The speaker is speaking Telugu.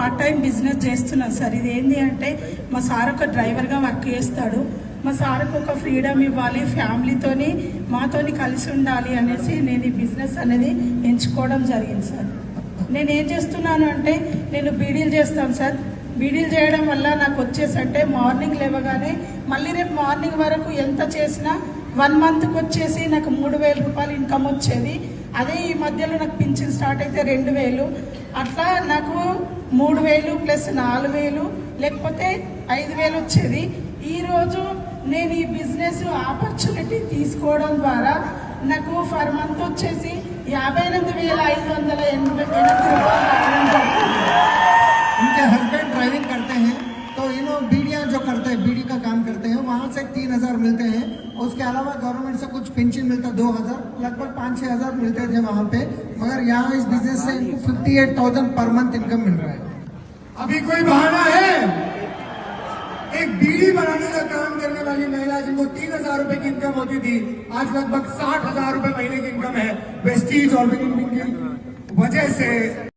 పార్ట్ టైం బిజినెస్ చేస్తున్నాను సార్. ఇది ఏంటి అంటే మా సార్ ఒక డ్రైవర్గా వర్క్ చేస్తాడు. మా సార్కు ఒక ఫ్రీడమ్ ఇవ్వాలి, ఫ్యామిలీతోని మాతోని కలిసి ఉండాలి అనేసి నేను ఈ బిజినెస్ అనేది ఎంచుకోవడం జరిగింది సార్. నేను ఏం చేస్తున్నాను అంటే నేను బీడీలు చేస్తాను సార్. బీడీలు చేయడం వల్ల నాకు వచ్చేసి అంటే మార్నింగ్ లేవగానే మళ్ళీ రేపు మార్నింగ్ వరకు ఎంత చేసినా 1 మంత్కి వచ్చేసి నాకు 3,000 రూపాయలు ఇన్కమ్ వచ్చేది. అదే ఈ మధ్యలో నాకు పింఛన్ స్టార్ట్ అయితే 2,000, అట్లా నాకు 3,000 ప్లస్ 4,000 లేకపోతే 5,000 వచ్చేది. ఈరోజు నేను ఈ బిజినెస్ ఆపర్చునిటీ తీసుకోవడం ద్వారా నాకు ఫర్ మంత్ వచ్చేసి 58,588 రూపాయలు. उनके हस्बैंड ड्राइविंग करते हैं तो बीड़ियाँ जो करते हैं, बीड़ी का काम करते हैं, वहाँ से 3,000 मिलते हैं. उसके अलावा गवर्नमेंट से कुछ पेंशन मिलता 2,000, लगभग 5-6 हज़ार मिलते थे वहाँ पे. मगर यहाँ इस बिजनेस से इनको 58,000 पर मंथ इनकम मिल रहा है. अभी कोई बहाना है? एक बीड़ी बनाने का काम करने वाली महिला जिनको 3,000 रुपए की इनकम होती थी, आज लगभग 60,000 रुपए महीने की इनकम है. वेस्टीज ऑर्गेनिक की वजह से